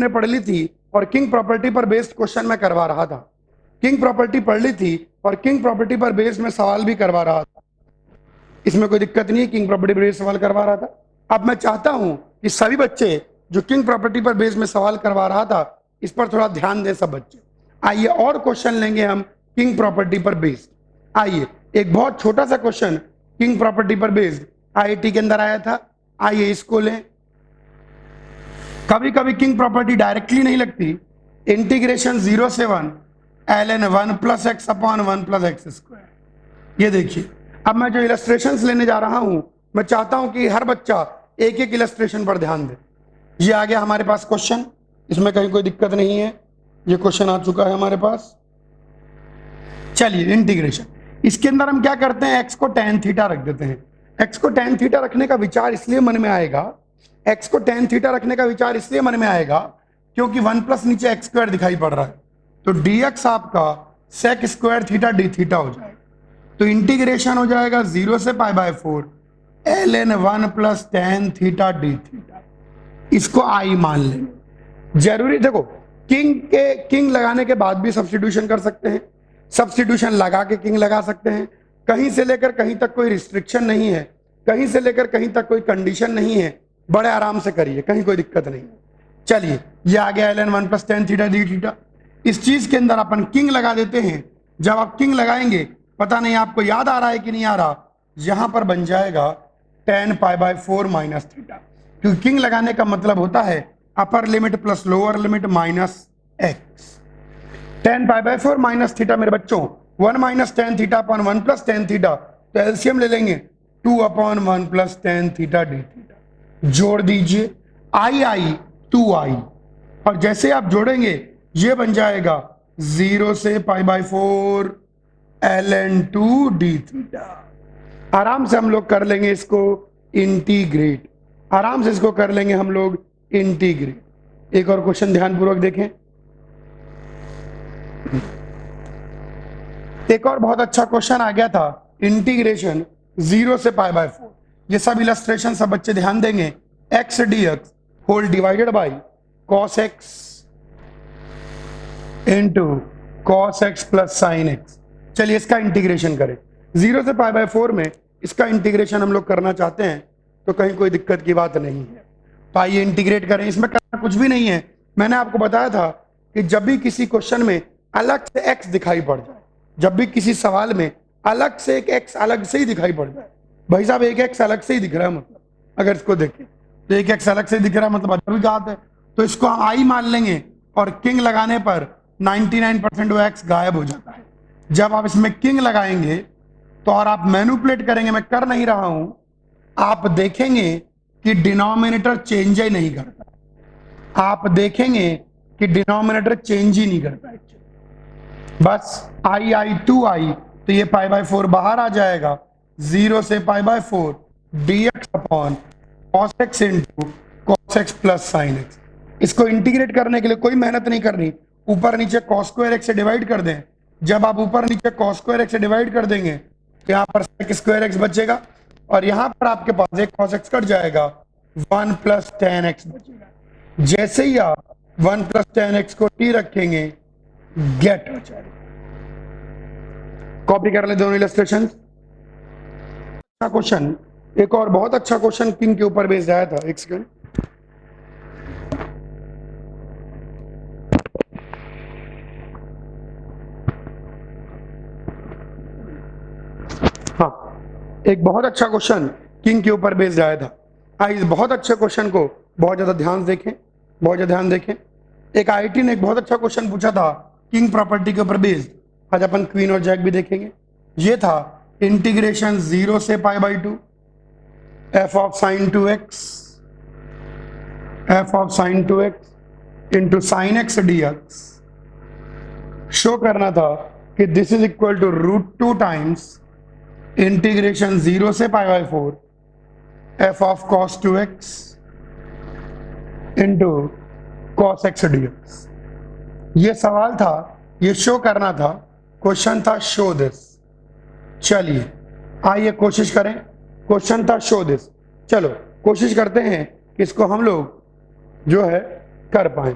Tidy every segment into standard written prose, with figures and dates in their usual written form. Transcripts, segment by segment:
हमने पढ़ ली थी और किंग प्रॉपर्टी पर बेस्ड क्वेश्चन मैं करवा रहा था। किंग प्रॉपर्टी पढ़ ली थी और किंग प्रॉपर्टी पर बेस्ड में सवाल भी करवा रहा था, इसमें कोई दिक्कत नहीं है, किंग प्रॉपर्टी पर बेस्ड सवाल करवा रहा था। अब मैं चाहता हूं कि सभी बच्चे जो किंग प्रॉपर्टी पर बेस्ड में सवाल करवा रहा था इस पर थोड़ा ध्यान दें सब बच्चे। आइए और क्वेश्चन लेंगे हम किंग प्रॉपर्टी पर बेस्ड। आइए एक बहुत छोटा सा क्वेश्चन किंग प्रॉपर्टी पर बेस्ड आईआईटी के अंदर आया था, आइए इसको लें। कभी कभी किंग प्रॉपर्टी डायरेक्टली नहीं लगती, इंटीग्रेशन 0 से 1 ln 1 plus x upon 1 plus x square. ये देखिए, अब मैं जो इलस्ट्रेशंस लेने जा रहा हूं मैं चाहता हूं कि हर बच्चा एक एक इलस्ट्रेशन पर ध्यान दे। ये आ गया हमारे पास क्वेश्चन, इसमें कहीं कोई दिक्कत नहीं है, ये क्वेश्चन आ चुका है हमारे पास। चलिए इंटीग्रेशन, इसके अंदर हम क्या करते हैं, एक्स को tan थीटा रख देते हैं। एक्स को tan थीटा रखने का विचार इसलिए मन में आएगा, एक्स को tan थीटा रखने का विचार इसलिए मन में आएगा क्योंकि 1 प्लस नीचे एक्स स्क्वायर दिखाई पड़ रहा है, तो dx आपका sec square theta d theta हो जाएगा। तो इंटीग्रेशन हो जाएगा 0 से π/4 ln 1 plus tan theta d theta. इसको आई मान लेंगे। जरूरी देखो, किंग लगाने के बाद भी सब्स्टिट्यूशन कर सकते हैं, सब्स्टिट्यूशन लगा के किंग लगा सकते हैं, कहीं से लेकर कहीं तक कोई रिस्ट्रिक्शन नहीं है, कहीं से लेकर कहीं तक कोई कंडीशन नहीं है, बड़े आराम से करिए, कहीं कोई दिक्कत नहीं है। चलिए ये आ गया ln 1 plus tan theta d theta. इस चीज के अंदर अपन किंग लगा देते हैं। जब आप किंग लगाएंगे, पता नहीं आपको याद आ रहा है कि नहीं आ रहा, यहां पर बन जाएगा tan π/4 माइनस थीटा, क्योंकि किंग लगाने का मतलब होता है upper limit plus lower limit minus x. tan π/4 minus theta मेरे बच्चों 1 minus tan theta upon 1 plus tan theta, तो एलसीएम ले लेंगे 2 upon 1 plus tan theta d theta. जोड़ दीजिए आई 2i, और जैसे आप जोड़ेंगे ये बन जाएगा 0 से π/4 ln 2 d थीटा। आराम से हम लोग कर लेंगे इसको इंटीग्रेट, आराम से इसको कर लेंगे हम लोग इंटीग्रेट। एक और क्वेश्चन ध्यानपूर्वक देखें, एक और बहुत अच्छा क्वेश्चन आ गया था, इंटीग्रेशन 0 से π/4। ये सब इलस्ट्रेशन सब बच्चे ध्यान देंगे, x dx whole divided by cos x into cos x plus sine x। चलिए इसका इंटीग्रेशन करें। 0 से π/4 में इसका इंटीग्रेशन हम लोग करना चाहते हैं, तो कहीं कोई दिक्कत की बात नहीं है। तो आइए इंटीग्रेट करें, इसमें करना कुछ भी नहीं है। मैंने आपको बताया था कि जब भी किसी क्वेश्चन में अलग से x दिखाई पड़ जाए, जब भी किसी सवाल में अलग से एक x अलग से ही दिखाई पड़ जाए, भाई साहब एक x अलग से ही दिख रहा है, मतलब अगर इसको देखें तो एक x अलग से दिख रहा है, मतलब अभी बात है, तो इसको हम आई मान लेंगे और किंग लगाने पर 99% वो x गायब हो जाता है। जब आप इसमें किंग लगाएंगे तो और आप मैनिपुलेट करेंगे, मैं कर नहीं रहा हूं, आप देखेंगे कि डिनोमिनेटर चेंज ही नहीं करता, आप देखेंगे कि डिनोमिनेटर चेंज ही नहीं करता, बस आई 2i, तो ये π/4 बाहर आ जाएगा, 0 से π/4 dx upon cos x into cos x plus sine x। इसको इंटीग्रेट करने के लिए कोई मेहनत नहीं करनी, ऊपर नीचे cos स्क्वायर x से डिवाइड कर दें। जब आप ऊपर नीचे cos स्क्वायर x से डिवाइड कर देंगे तो यहाँ पर sec स्क्वायर x बचेगा, और यहाँ पर आपके पास एक cos x कट जाएगा, 1 प्लस tan x बचेगा। जैसे ही आप 1 प्लस tan x को t रखेंगे, गेट हो जाएगा। कॉपी कर ले दोनों इलस्ट्रेशन। अच्छा क्वेश्चन, एक और बहुत अच्छा क्वेश्चन किंग के ऊपर बेस्ड आया था, एक सेकंड। हाँ, एक बहुत अच्छा क्वेश्चन किंग के ऊपर बेस्ड आया था। आइए इस बहुत अच्छे क्वेश्चन को बहुत ज्यादा ध्यान देखें, बहुत ज्यादा ध्यान देखें। एक आईआईटी ने एक बहुत अच्छा क्वेश्चन पूछा था किंग प्रॉपर्टी के ऊपर बेस्ड, आज अपन क्वीन और जैक भी देखेंगे। ये था इंटीग्रेशन 0 से π/2 f of sine 2x into sine x dx। Show करना था कि this is equal to √2 times integration 0 से π/4 f of cos 2x into cos x dx। ये सवाल था, ये शो करना था, क्वेश्चन था शो दिस। चलिए आइए कोशिश करें, क्वेश्चन था शो दिस। चलो कोशिश करते हैं कि इसको हम लोग जो है कर पाए।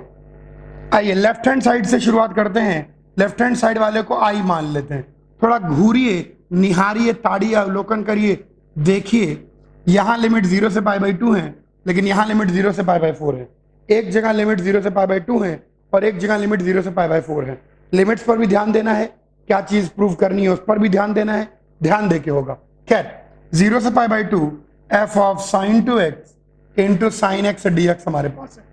आइए लेफ्ट हैंड साइड से शुरुआत करते हैं। लेफ्ट हैंड साइड वाले को आई मान लेते हैं। थोड़ा घूरिए, निहारिए, ताड़िए, अवलोकन करिए, देखिए यहां लिमिट 0 से π/2 है, लेकिन यहां लिमिट 0 से π/4 है। एक जगह लिमिट 0 से π/2 है और एक जगह लिमिट 0 से π/4 है। लिमिट्स पर भी ध्यान देना है, क्या चीज प्रूव करनी है उस पर भी ध्यान देना है, ध्यान देके होगा। खैर 0 से π/2 f of sin 2x into sine x dx हमारे पास है।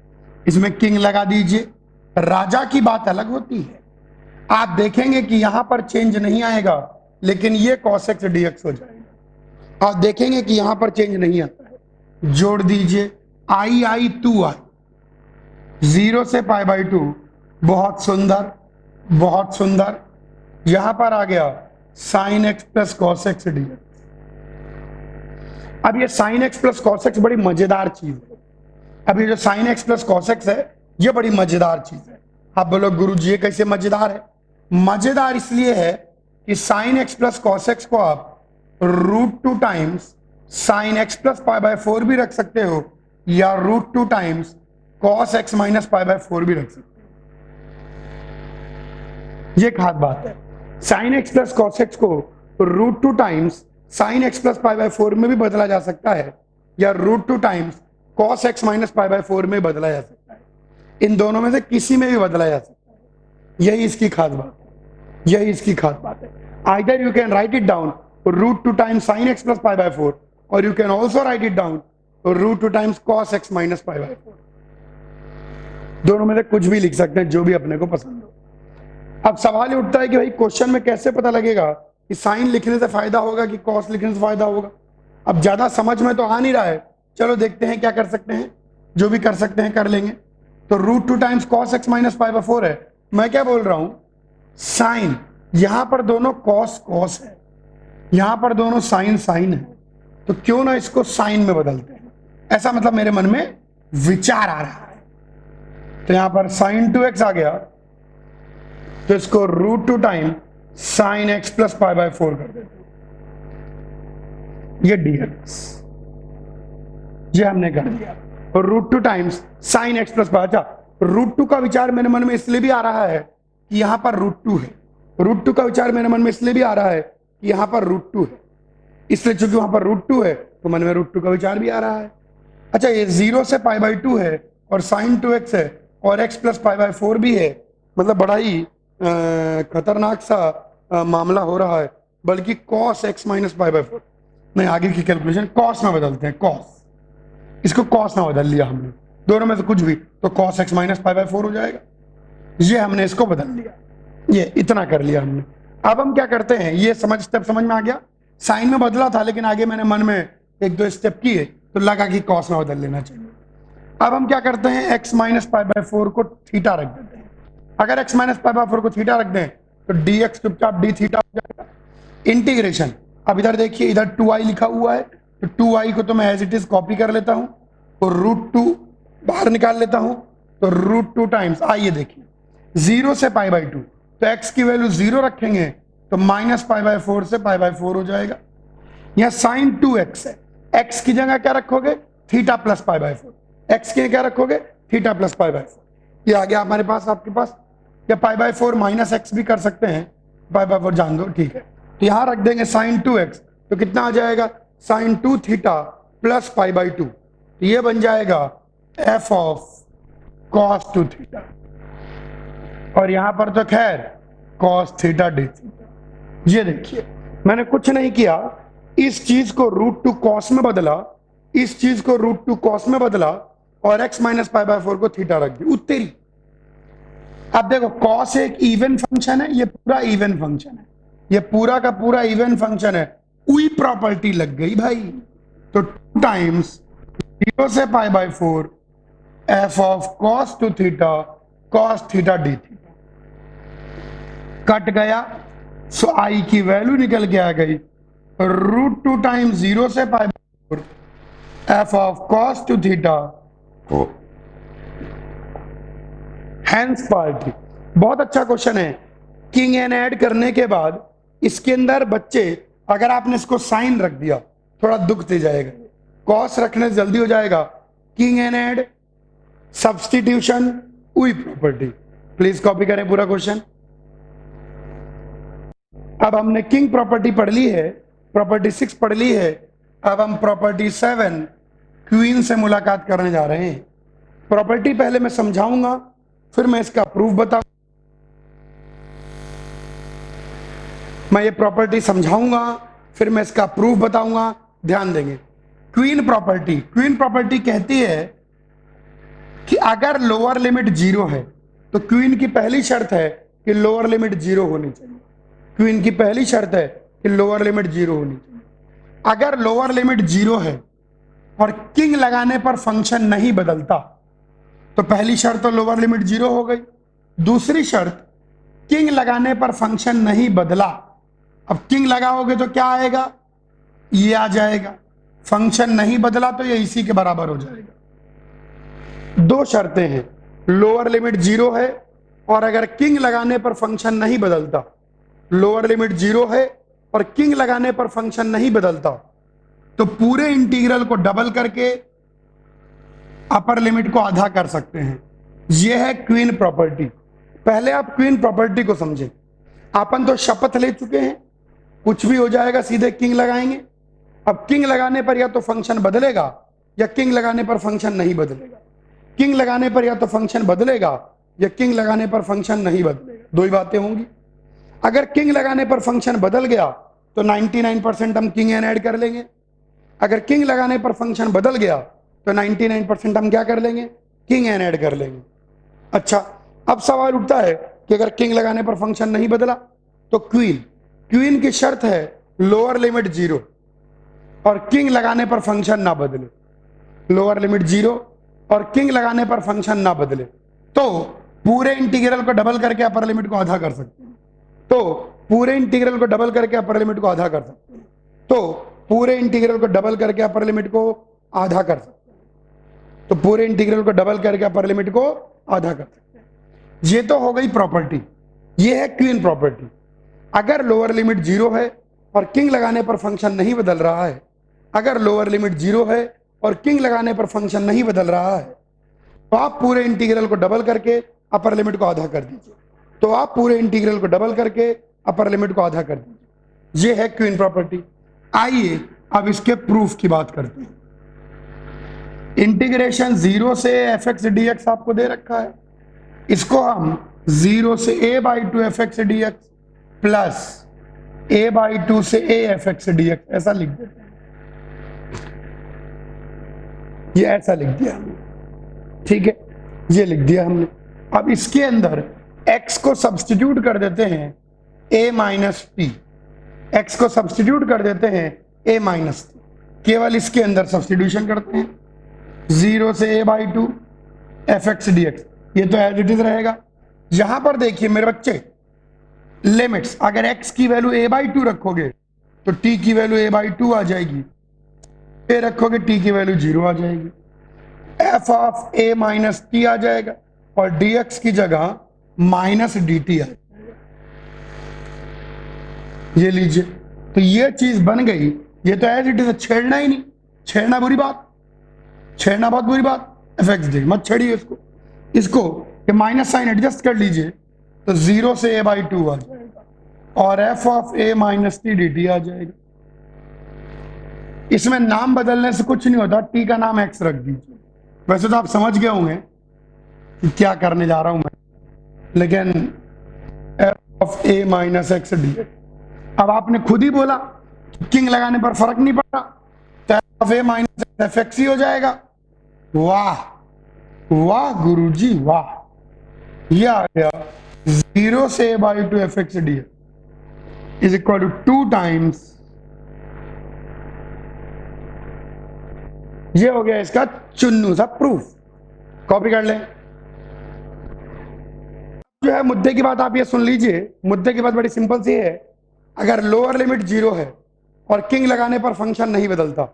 इसमें किंग लगा दीजिए। राजा की बात अलग होती है, आप देखेंगे कि यहां पर चेंज नहीं आएगा, लेकिन ये cos x dx हो जाएगा। आप देखेंगे कि यहां पर चेंज नहीं आता है। जोड़ दीजिए आई 2i 0 से π/2। बहुत सुंदर, बहुत सुंदर। यहां पर आ गया sin x plus cos x dx। अब ये sin x plus cos x बड़ी मजेदार चीज है। अब ये जो sin x plus cos x है, ये बड़ी मजेदार चीज है। आप बोलो गुरुजी ये कैसे मजेदार है? मजेदार इसलिए है कि sin x plus cos x को आप √2 टाइम्स sin x प्लस π/4 भी रख सकते हो, या √2 टाइम्स cos x माइनस π/4 भी रख सकते हो। ये खास बात है। sin x plus cos x को √2 टाइम्स sin x प्लस π/4 में भी बदला जा सकता है, या √2 टाइम्स cos x माइनस π/4 में बदला जा सकता है। इन दोनों में से किसी में भी बदला जा सकता है। यही इसकी खास बात है, यही इसकी खास बात है। Either you can write it down √2 times sin x plus π/4, और you can also write it down √2 times cos x minus π/4। दोनों में से कुछ भी लिख सकते हैं, जो भी अपने को पसंद हो। अब सवाल उठता है कि भाई क्वेश्चन में कैसे पता लगेगा कि साइन लिखने से फायदा होगा कि कॉस लिखने से फायदा होगा। अब ज्यादा समझ में तो आ नहीं रहा है, चलो देखते हैं क्या कर सकते हैं। जो भी कर सकते हैं कर लेंगे। तो √2 टाइम्स cos x माइनस π/4 है। मैं क्या बोल रहा हूं, साइन यहां पर दोनों cos cos है, यहां पर दोनों साइन साइन है, तो क्यों ना इसको साइन में बदलते हैं। ऐसा मतलब मेरे मन में विचार आ रहा है। तो यहां पर sin 2x आ गया, तो इसको √2 टाइम sin x प्लस π/4 कर देते हैं। ये dx ये हमने कर दिया, और √2 टाइम्स sin x प्लस π। अच्छा, √2 का विचार मेरे मन में इसलिए भी आ रहा है कि यहां पर √2 है। √2 का विचार मेरे मन में इसलिए भी आ रहा है कि यहां पर √2 है, इसलिए चूंकि वहां पर √2 है तो मन में √2 का विचार भी आ रहा है। अच्छा, ये 0 से π/2 है और sin 2x है और x प्लस π/4 भी है, मतलब बड़ा ही खतरनाक सा मामला हो रहा है। बल्कि cos x माइनस π/4 नहीं, आगे की कैलकुलेशन cos में बदलते हैं। cos, इसको cos में बदल लिया हमने, दोनों में से कुछ भी, तो cos x माइनस π/4 हो जाएगा। ये हमने इसको बदल लिया, ये इतना कर लिया हमने। अब हम क्या करते हैं, ये स्टेप समझ में आ गया। साइन में बदला था, लेकिन आगे मैंने मन में एक दो स्टेप किए तो लगा कि cos में बदल लेना चाहिए। अब हम क्या करते हैं, x माइनस π/4 को थीटा रख देते हैं। अगर x माइनस π/4 को थीटा रख दें तो dx चुपचाप d थीटा हो जाएगा। इंटीग्रेशन, अब इधर देखिए, इधर 2i लिखा हुआ है, तो 2i को तो मैं एज इट इज कॉपी कर लेता हूं, तो √2 बाहर निकाल लेता हूं, तो √2 टाइम्स, आइए देखिए 0 से π/2, तो x की वैल्यू 0 रखेंगे तो माइनस π/4 से π/4 हो जाएगा। यहां sin 2x है, x की जगह क्या रखोगे, थीटा प्लस π/4। x की क्या रखोगे, थीटा प्लस π/4। ये आ गया हमारे पास, आपके पास, या π/4 माइनस x भी कर सकते हैं, π/4 जान दो, ठीक है। तो यहां रख देंगे sin 2x, तो कितना आ जाएगा, sin 2 थीटा प्लस π/2, तो ये बन जाएगा f ऑफ cos 2 थीटा, और यहां पर तो खैर cos थीटा d थीटा। ये देखिए मैंने कुछ नहीं किया, इस चीज को √2 cos में बदला, इस चीज को √2 cos में बदला, और x माइनस π/4 को थीटा रख दी, उत्तरी। अब देखो cos एक इवन फंक्शन है, ये पूरा इवन फंक्शन है, ये पूरा का पूरा इवन फंक्शन है, उई प्रॉपर्टी लग गई भाई। तो 2 टाइम्स 0 से π/4 f of cos 2 theta cos theta d theta cut गया, सो i की वैल्यू निकल के आ गई √2 टाइम्स 0 से π/4 f of cos 2 theta hence पार्टी। बहुत अच्छा क्वेश्चन है। किंग एन ऐड करने के बाद इसके अंदर बच्चे, अगर आपने इसको साइन रख दिया थोड़ा दुख दे जाएगा, कॉस रखने से जल्दी हो जाएगा। किंग एन ऐड, सब्सटीट्यूशन, उई प्रॉपर्टी, प्लीज कॉपी करें पूरा क्वेश्चन। अब हमने किंग प्रॉपर्टी पढ़ ली है, प्रॉपर्टी 6 पढ़ ली है, अब हम प्रॉपर्टी 7 क्वीन से मुलाकात करने जा रहे हैं। प्रॉपर्टी पहले मैं समझाऊंगा, फिर मैं इसका प्रूफ बताऊंगा। मैं ये प्रॉपर्टी समझाऊंगा, फिर मैं इसका प्रूफ बताऊंगा। ध्यान देंगे। क्वीन प्रॉपर्टी कहती है कि अगर लोअर लिमिट 0 है तो क्वीन की पहली शर्त है कि लोअर लिमिट 0 होनी चाहिए। क्वीन की पहली शर्त है कि लोअर लिमिट 0 होनी चाहिए। अगर लोअर लिमिट 0 है और किंग लगाने पर फंक्शन नहीं बदलता तो पहली शर्त तो लोअर लिमिट 0 हो गई। दूसरी शर्त, किंग लगाने पर फंक्शन नहीं बदला। अब किंग लगाओगे तो क्या आएगा, ये आ जाएगा। फंक्शन नहीं बदला तो ये इसी के बराबर हो जाएगा। दो शर्तें हैं, लोअर लिमिट 0 है और अगर किंग लगाने पर फंक्शन नहीं बदलता। लोअर लिमिट 0 है और किंग लगाने पर फंक्शन नहीं बदलता तो पूरे इंटीग्रल को डबल करके अपर लिमिट को आधा कर सकते हैं। यह है क्वीन प्रॉपर्टी। पहले आप क्वीन प्रॉपर्टी को समझें। अपन तो शपथ ले चुके हैं, कुछ भी हो जाएगा सीधे किंग लगाएंगे। अब किंग लगाने पर या तो फंक्शन बदलेगा या किंग लगाने पर फंक्शन नहीं बदलेगा। किंग लगाने पर या तो फंक्शन बदलेगा या किंग लगाने पर फंक्शन नहीं बदलेगा, दो ही बातें होंगी। अगर किंग लगाने पर फंक्शन बदल गया तो 99% हम किंग एन ऐड कर लेंगे। अगर किंग लगाने पर फंक्शन बदल गया तो 99% हम क्या कर लेंगे, किंग एन ऐड कर लेंगे। अच्छा, अब सवाल उठता है कि अगर किंग लगाने पर फंक्शन नहीं बदला तो क्वीन की शर्त है लोअर लिमिट 0 और किंग लगाने पर फंक्शन ना बदले। लोअर लिमिट 0 और किंग लगाने पर फंक्शन ना बदले तो पूरे इंटीग्रल को डबल करके अपर लिमिट को आधा कर सकते हैं। तो पूरे इंटीग्रल को डबल करके अपर लिमिट को आधा कर सकते हैं। तो पूरे इंटीग्रल को डबल करके अपर लिमिट को आधा कर सकते हैं। तो पूरे इंटीग्रल को डबल करके अपर लिमिट को आधा कर सकते हैं। ये तो हो गई प्रॉपर्टी, ये है क्वीन प्रॉपर्टी। अगर लोअर लिमिट 0 है और किंग लगाने पर फंक्शन नहीं बदल रहा है, अगर लोअर लिमिट 0 है और किंग लगाने पर फंक्शन नहीं बदल रहा है तो आप पूरे इंटीग्रल को डबल करके अपर लिमिट को आधा कर दीजिए। तो आप पूरे इंटीग्रल को डबल करके अपर लिमिट को आधा कर दीजिए। ये है क्वीन प्रॉपर्टी। आइए अब इसके प्रूफ की बात करते हैं। इंटीग्रेशन 0 से fx dx आपको दे रखा है, इसको हम 0 से a/2 fx dx plus a/2 से a fx dx ऐसा लिख देते हैं। ये ऐसा लिख दिया हमने, ठीक है, ये लिख दिया हमने। अब इसके अंदर x को सब्स्टिट्यूट कर देते हैं a माइनस टी। x को सब्स्टिट्यूट कर देते हैं a माइनस टी, केवल इसके अंदर सब्स्टिट्यूशन करते हैं। 0 से a/2 fx dx, ये तो एज इट इज रहेगा। यहां पर देखिए मेरे बच्चे, लिमिट्स, अगर x की वैल्यू a/2 रखोगे तो t की वैल्यू a/2 आ जाएगी, फिर रखोगे t की वैल्यू 0 आ जाएगी, f of a minus t आ जाएगा और dx की जगह माइनस dt आ जाएगा। ये लीजिए, तो ये चीज बन गई। ये तो एज इट इज, छेड़ना ही नहीं, छेड़ना बुरी बात, छेड़ना बहुत बुरी बात। fx dx मत छेड़िए इसको ये माइनस साइन एडजस्ट कर लीजिए तो 0 से a/2 आ जाएगा और f of a minus T dt आ जाएगा। इसमें नाम बदलने से कुछ नहीं होता, t का नाम x रख दीजिए। वैसे तो आप समझ गए होंगे कि क्या करने जा रहा हूं मैं, लेकिन f of a minus x dx, अब आपने खुद ही बोला किंग लगाने पर फर्क नहीं पड़ा तो f of a minus fx ही हो जाएगा। वाह वाह गुरुजी वाह, ये आ गया 0 से a/2 fx dx is equal to 2 times, ये हो गया इसका चुन्नू सा प्रूफ। कॉपी कर लें। जो है मुद्दे की बात आप ये सुन लीजिए, मुद्दे की बात बड़ी सिंपल सी है। अगर लोअर लिमिट 0 है और किंग लगाने पर फंक्शन नहीं बदलता,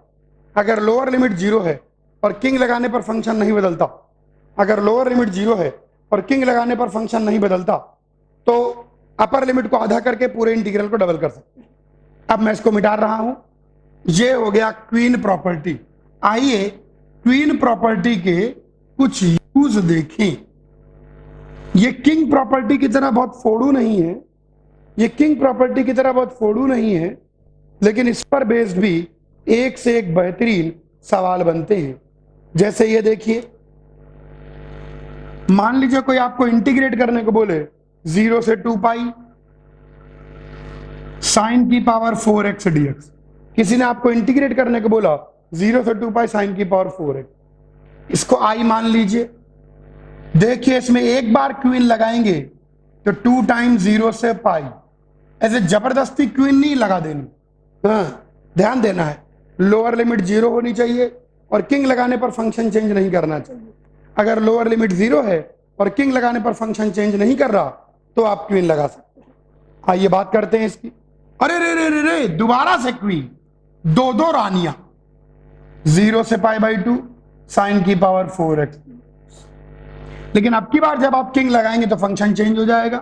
अगर लोअर लिमिट 0 है और किंग लगाने पर फंक्शन नहीं बदलता, अगर लोअर लिमिट 0 है और किंग लगाने पर फंक्शन नहीं बदलता तो अपर लिमिट को आधा करके पूरे इंटीग्रल को डबल कर सकते हैं। अब मैं इसको मिटा रहा हूं। ये हो गया क्वीन प्रॉपर्टी। आइए क्वीन प्रॉपर्टी के कुछ यूज देखें। ये किंग प्रॉपर्टी की तरह बहुत फोड़ू नहीं है, ये किंग प्रॉपर्टी की तरह बहुत फोड़ू नहीं है, लेकिन इस पर बेस्ड भी एक से एक बेहतरीन सवाल बनते हैं। जैसे ये देखिए, मान लीजिए कोई आपको इंटीग्रेट करने को बोले 0 से 2 पाई साइन की पावर 4x dx। किसी ने आपको इंटीग्रेट करने को बोला 0 से 2 पाई साइन की पावर 4x, इसको आई मान लीजिए। देखिए इसमें एक बार क्वीन लगाएंगे तो 2 टाइम्स 0 से पाई, ऐसे जबरदस्ती क्वीन नहीं लगा देनी, हाँ ध्यान देना है। लोअर लिमिट 0 होनी चाहिए और किंग लगाने पर फंक्शन चेंज नहीं करना चाहिए। अगर लोअर लिमिट 0 है और किंग लगाने पर फंक्शन चेंज नहीं कर रहा तो आप क्वीन लगा सकते हैं। आइए बात करते हैं इसकी। अरे रे रे रे रे, दोबारा से क्वीन, दो रानियां, 0 से पाई बाई 2 साइन की पावर 4x। लेकिन अब की बार जब आप किंग लगाएंगे तो फंक्शन चेंज हो जाएगा,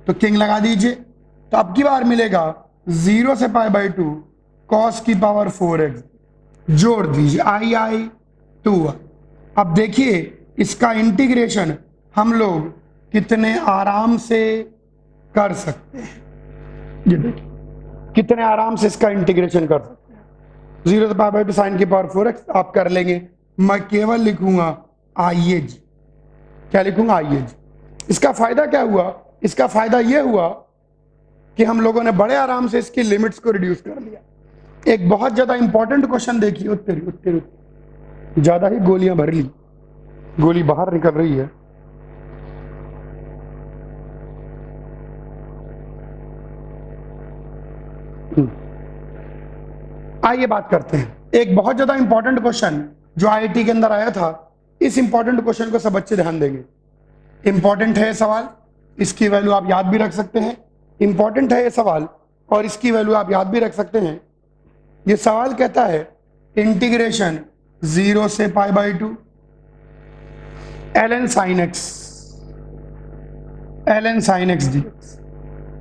तो किंग लगा दीजिए, तो अब की बार मिलेगा 0 से पाई बाई 2 कॉस की पावर 4x, जोड़ दीजिए आई आई 2। अब देखिए इसका इंटीग्रेशन हम लोग कितने आराम से कर सकते हैं, ये देखिए कितने आराम से इसका इंटीग्रेशन कर सकते हैं। 0 से पाई बाई 2 साइन की पावर 4x आप कर लेंगे। मैं केवल लिखूंगा आइए जी, क्या लिखूंगा आइए जी। इसका फायदा क्या हुआ, इसका फायदा यह हुआ कि हम लोगों ने बड़े आराम से इसकी लिमिट्स को रिड्यूस कर लिया। एक बहुत ज्यादा इंपॉर्टेंट क्वेश्चन देखिए, उत्तर ज्यादा ही गोलियां भर ली, गोली बाहर निकल रही है। आइए बात करते हैं एक बहुत ज्यादा इंपॉर्टेंट क्वेश्चन जो आईआईटी के अंदर आया था। इस इंपॉर्टेंट क्वेश्चन को सब बच्चे ध्यान देंगे। इंपॉर्टेंट है ये सवाल, इसकी वैल्यू आप याद भी रख सकते हैं। इंपॉर्टेंट है ये सवाल और इसकी वैल्यू आप याद भी रख सकते हैं। ये सवाल कहता है इंटीग्रेशन 0 से pi by 2 ln sin x dx।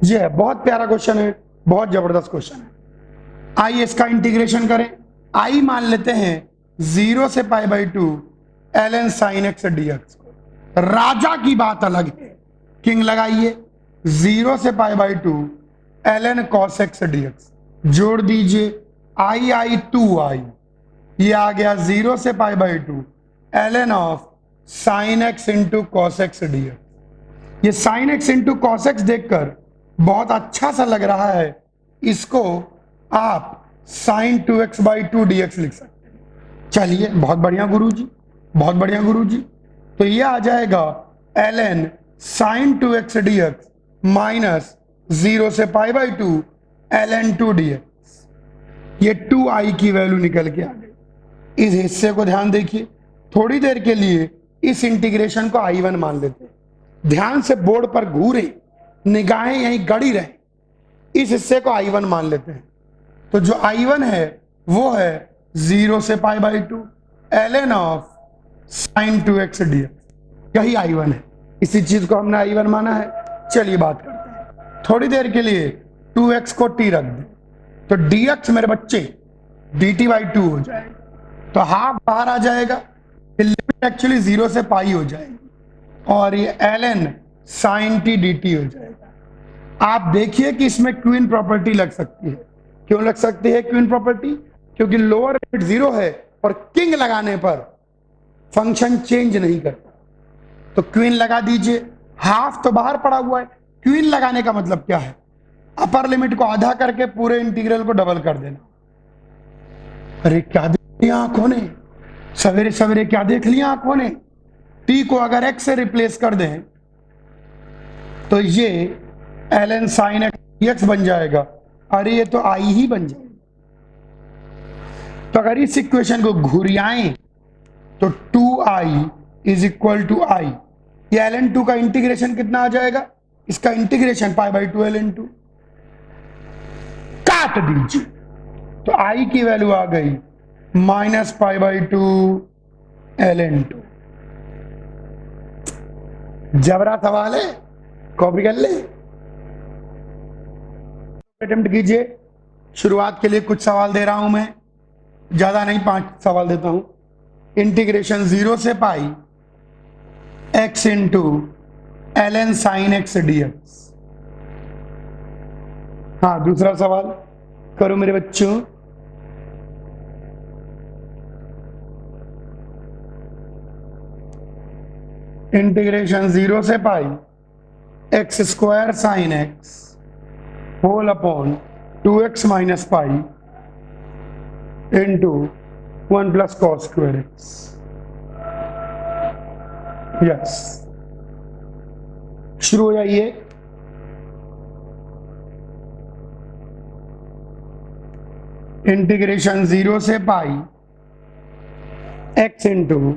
ये है बहुत प्यारा क्वेश्चन है, बहुत जबरदस्त क्वेश्चन है। आइए इसका इंटीग्रेशन करें। आई मान लेते हैं 0 से pi by 2 ln sin x dx। राजा की बात अलग है, किंग लगाइए 0 से pi by 2 ln cos x dx, जोड़ दीजिए आई आई 2 आई, ये आ गया 0 से pi by 2 ln of sin x into cos x dx। ये sin x into cos x देखकर बहुत अच्छा सा लग रहा है, इसको आप sin 2x बाई 2 dx लिख सकते हैं। चलिए बहुत बढ़िया गुरुजी, बहुत बढ़िया गुरुजी। तो ये आ जाएगा ln sin 2x dx minus 0 से पाई बाई 2 ln 2 dx। ये 2i की वैल्यू निकल के आ गई। इस हिस्से को ध्यान देखिए, थोड़ी देर के लिए इस इंटीग्रेशन को i1 मान लेते हैं। ध्यान से बोर्ड पर घूरे, निगाहें यहीं गड़ी रहे, इस हिस्से को i1 मान लेते हैं। तो जो i1 है वो है 0 से pi by 2 ln of sin 2x dx, यही i1 है। इसी चीज को हमने i1 माना है। चलिए बात करते हैं। थोड़ी देर के लिए 2x को t रख दें तो dx मेरे बच्चे dt बाई 2 हो जाएगा, तो हाफ बाहर आ जाएगा, लिमिट एक्चुअली 0 से पाई हो जाएगी और ये ln sin t dt हो जाएगा। आप देखिए कि इसमें क्वीन प्रॉपर्टी लग सकती है। क्यों लग सकती है क्वीन प्रॉपर्टी? क्योंकि लोअर लिमिट 0 है और किंग लगाने पर फंक्शन चेंज नहीं करता। तो क्वीन लगा दीजिए, हाफ तो बाहर पड़ा हुआ है। क्वीन लगाने का मतलब क्या है? अपर लिमिट को आधा करके पूरे इंटीग्रल को डबल कर देना। अरे क्या देख लिया आंखों ने, सवेरे सवेरे क्या देख लिया आंखों ने। टी को अगर x से रिप्लेस कर दें तो ये ln sin x dx बन जाएगा। अरे ये तो i ही बन जाएगा। तो अगर इस इक्वेशन को घुरियाएं तो 2i is equal to i। ये ln 2 का इंटीग्रेशन कितना आ जाएगा? इसका इंटीग्रेशन पाई बाई 2 ln 2। काट दीजिए तो i की वैल्यू आ गई माइनस पाई बाई 2 ln 2। जबरा सवाल है, कॉपी कर ले, अटेम्प्ट कीजिए। शुरुआत के लिए कुछ सवाल दे रहा हूं मैं, ज्यादा नहीं, 5 सवाल देता हूं। इंटीग्रेशन 0 से pi x into ln sin x dx। हाँ, दूसरा सवाल करो मेरे बच्चों। इंटीग्रेशन 0 से pi x square sine x whole upon 2x minus pi into 1 plus cos square x. Yes, शुरू हो जाइए। इंटीग्रेशन 0 से pi x into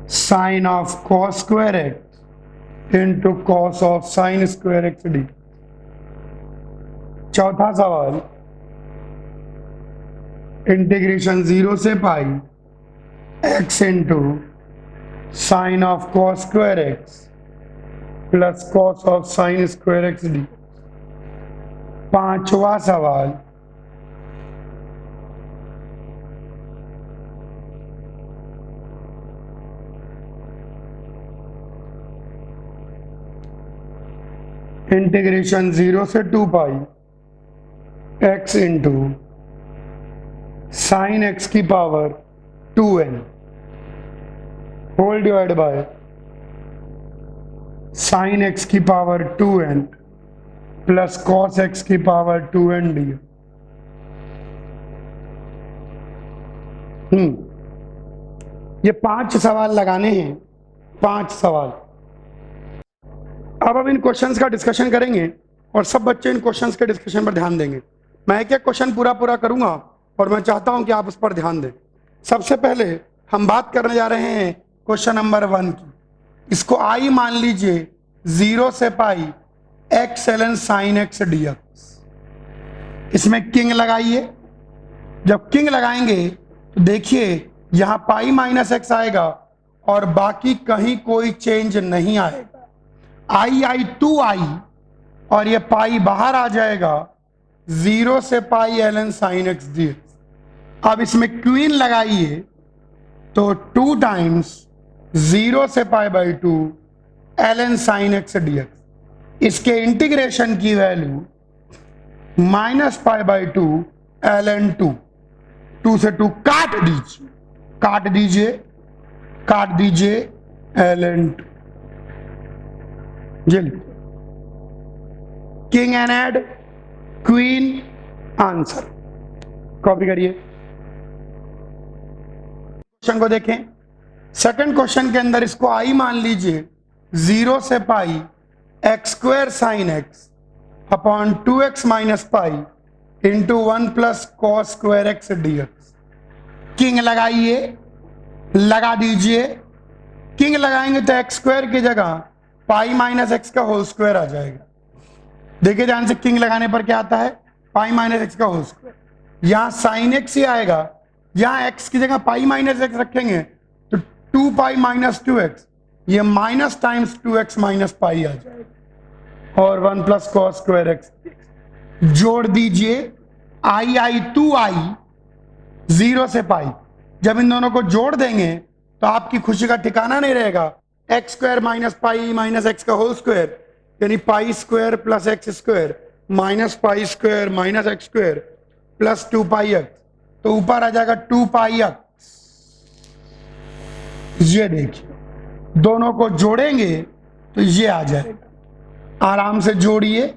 sine of cos square x into cos of sine square x d. चौथा सवाल, integration 0 से pi x into sine of cos square x plus cos of sine square x d. पांचवा सवाल, integration 0 से 2 pi x into sine x की power 2n whole divide by sine x की power 2n plus cos x की power 2n d. ये 5 सवाल लगाने हैं, 5 सवाल। अब इन क्वेश्चंस का डिस्कशन करेंगे और सब बच्चे इन क्वेश्चंस के डिस्कशन पर ध्यान देंगे। मैं एक एक क्वेश्चन पूरा करूंगा और मैं चाहता हूं कि आप उस पर ध्यान दें। सबसे पहले हम बात करने जा रहे हैं क्वेश्चन नंबर 1 की। इसको आई मान लीजिए 0 से pi x ln sine x dx। इसमें किंग लगाइए। जब किंग लगाएंगे तो देखिए यहां पाई माइनस एक्स आएगा और बाकी कहीं कोई चेंज नहीं आएगा। आई 2 आई और ये पाई बाहर आ जाएगा। 0 से पाई ln साइन एक्स dx। अब इसमें क्वीन लगाइए तो 2 टाइम्स 0 से pi by 2 ln sine x dx। इसके इंटीग्रेशन की value minus pi by 2 ln 2 से 2 काट दीजिए ln 2। King and add queen answer. Copy करिए। क्वेश्चन को देखें। सेकंड क्वेश्चन के अंदर इसको आई मान लीजिए 0 से pi x square sine x upon 2x minus pi into 1 plus cos square x dx। King लगाइए, लगा दीजिए। किंग लगाएंगे तो एक्स स्क्वायर की जगह पाई माइनस एक्स का होल स्क्वायर आ जाएगा। देखिए ध्यान से, किंग लगाने पर क्या आता है? पाई माइनस एक्स का होल स्क्वायर। यहां साइन एक्स ही आएगा। यहां एक्स की जगह पाई माइनस एक्स रखेंगे तो 2 पाई माइनस 2x, ये minus times 2x minus pi आ जाएगा और 1 प्लस कॉस स्क्वायर एक्स। जोड़ दीजिए आई 2 आई 0 से पाई। जब इन दोनों को जोड़ देंगे तो आपकी खुशी का ठिकाना नहीं रहेगा। X square minus pi minus x का होल स्क्वायर यानी pi square plus x square minus pi square minus x square plus 2 पाई एक्स, तो ऊपर आ जाएगा 2 पाई एक्स। ये देखिए दोनों को जोड़ेंगे तो ये आ जाएगा। आराम से जोड़िए।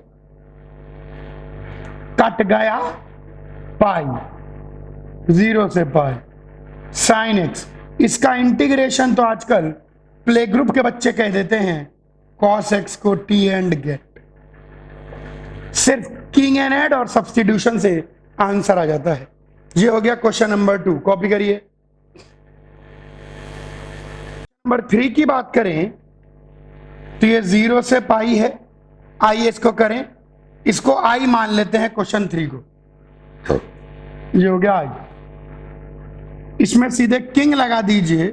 कट गया पाई 0 से पाई साइन एक्स। इसका इंटीग्रेशन तो आजकल प्ले ग्रुप के बच्चे कह देते हैं कॉस एक्स को टी एंड गेट। सिर्फ किंग एंड एड और सब्स्टिट्यूशन से आंसर आ जाता है। ये हो गया क्वेश्चन नंबर 2। कॉपी करिए। नंबर 3 की बात करें तो ये 0 से पाई है। आइए इसको करें। इसको आई मान लेते हैं क्वेश्चन 3 को। ये हो गया आई। इसमें सीधे किंग लगा दीजिए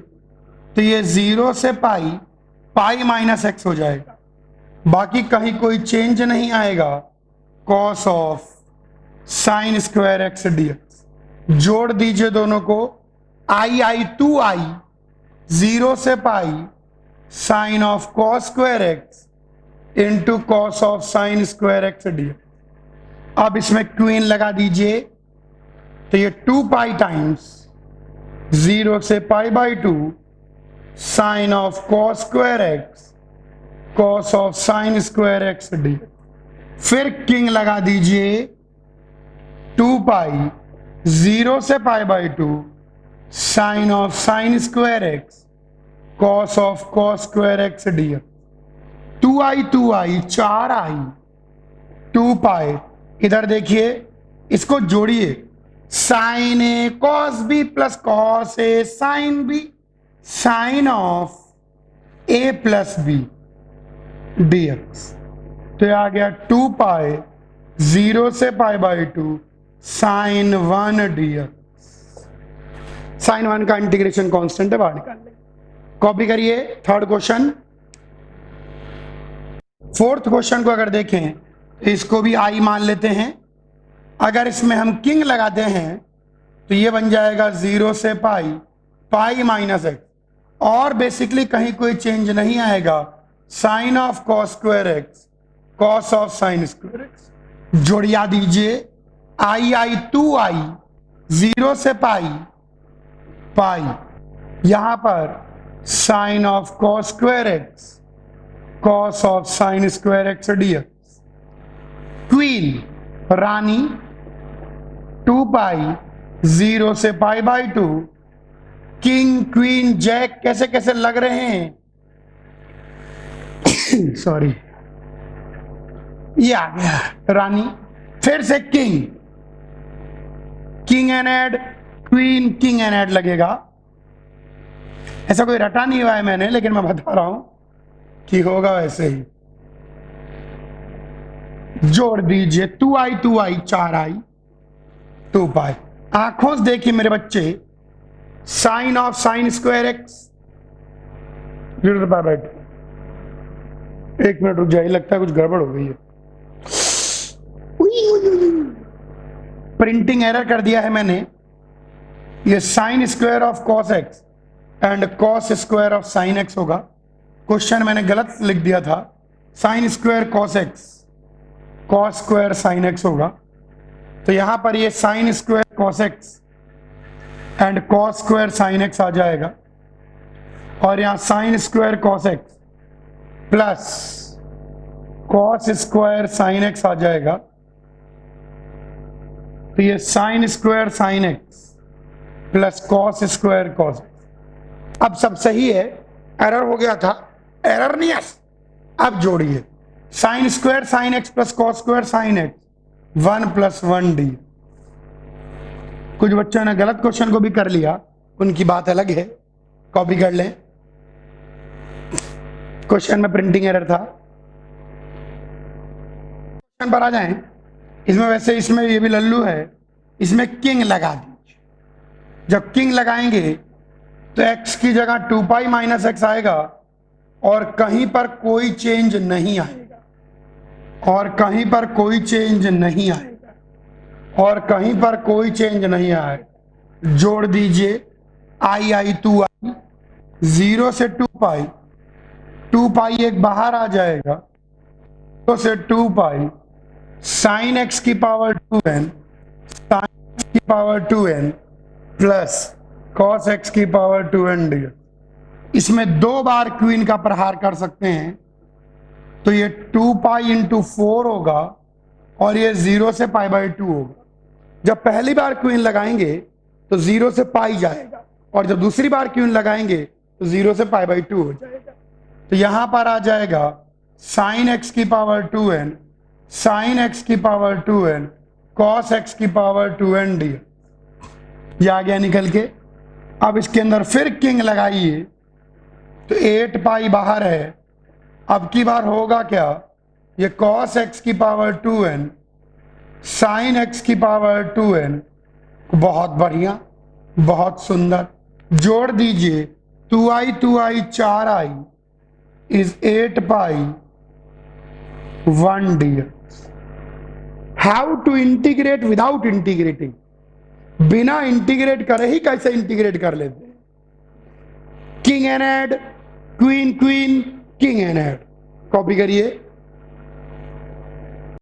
तो ये 0 से पाई पाई माइनस एक्स हो जाएगा। बाकी कहीं कोई चेंज नहीं आएगा। Cos of sine square x dx। जोड़ दीजिए दोनों को। आई 2 आई 0 से pi sine of cos square x into cos of sine square x D. अब इसमें क्वीन लगा दीजिए, तो ये 2 पाई टाइम्स 0 से pi by 2 sine of cos square x cos of sine square x d. फिर किंग लगा दीजिए, 2 पाई 0 से pi by 2 sine of sine square x cos of cos square x d. 2i 4i 2 pi, इधर देखिए इसको जोड़िए, sine A cos B plus cos A sine B sine of A plus B dx। तो ये आ गया 2 pi 0 से pi by 2 sine 1 dx। Sine 1 का इंटीग्रेशन कांस्टेंट है, बाहर निकाल लें। कॉपी करिए थर्ड क्वेश्चन। फोर्थ क्वेश्चन को अगर देखें तो इसको भी आई मान लेते हैं। अगर इसमें हम किंग लगाते हैं तो ये बन जाएगा 0 से पाई पाई माइनस एक्स, और बेसिकली कहीं कोई चेंज नहीं आएगा, sine of cos square x cos of sine square x. जोड़िया दीजिए, आई 2i 0 से पाई पाई, यहां पर sine of cos square x cos of sine square x dx. Queen रानी 2 पाई 0 से pi by 2, king queen jack कैसे कैसे लग रहे हैं सॉरी, ये आ गया रानी। फिर से king, king and add queen king and add लगेगा। ऐसा कोई रटा नहीं हुआ है मैंने, लेकिन मैं बता रहा हूं कि होगा वैसे ही। जोड़ दीजिए 2i 4i 2 पाई। आंखों से देखिए मेरे बच्चे, sine of sine square x 0 से पाई बाई 2। एक मिनट रुक जाइए, लगता है कुछ गड़बड़ हो गई है। प्रिंटिंग एरर कर दिया है मैंने। ये sine square of cos x and cos square of sine x होगा। क्वेश्चन मैंने गलत लिख दिया था, sine square cos x cos square sine x होगा। तो यहां पर ये sine square cos x and cos square sine x आ जाएगा, और यहां sine square cos x plus cos square sine x आ जाएगा। तो ये sine square sine x plus cos square cos x. अब सब सही है, एरर हो गया था, एरर नहीं है। अब जोड़िए, sign square sine x plus cos square sine x 1 + 1d। कुछ बच्चों ने गलत क्वेश्चन को भी कर लिया, उनकी बात अलग है, कॉपी कर लें। क्वेश्चन में प्रिंटिंग एरर था। क्वेश्चन पर आ जाएं। इसमें वैसे इसमें ये भी लल्लू है, इसमें किंग लगा दीजिए। जब किंग लगाएंगे तो x की जगह 2 पाई माइनस एक्स आएगा, और कहीं पर कोई चेंज नहीं आएगा, और कहीं पर कोई चेंज नहीं आएगा, और कहीं पर कोई चेंज नहीं आएगा। जोड़ दीजिए, आई 2i 0 से 2 पाई, 2 पाई एक बाहर आ जाएगा, तो से 2 पाई साइन एक्स की पावर 2n साइन एक्स की power 2n plus cos x की पावर 2n dx। इसमें 2 बार क्वीन का प्रहार कर सकते हैं, तो ये 2 पाई इंटू 4 होगा, और ये 0 से पाई बाई 2 होगा। जब पहली बार क्वीन लगाएंगे तो 0 से पाई जाएगा, और जब दूसरी बार क्वीन लगाएंगे तो 0 से पाई बाई 2 हो जाएगा। तो यहां पर आ जाएगा साइन एक्स की पावर 2n साइन एक्स की पावर 2n कॉस एक्स की पावर 2n dx। ये आ गया निकल के। अब इसके अंदर फिर किंग लगाइए, तो 8 पाई बाहर है। अब की बार होगा क्या, ये कॉस एक्स की पावर 2n साइन एक्स की पावर 2n। बहुत बढ़िया, बहुत सुंदर। जोड़ दीजिए, 2i 4i is 8 pi 1 dx। How to integrate without integrating, बिना इंटीग्रेट करे ही कैसे इंटीग्रेट कर लेते हैं। King and add queen queen king and head, copy करिए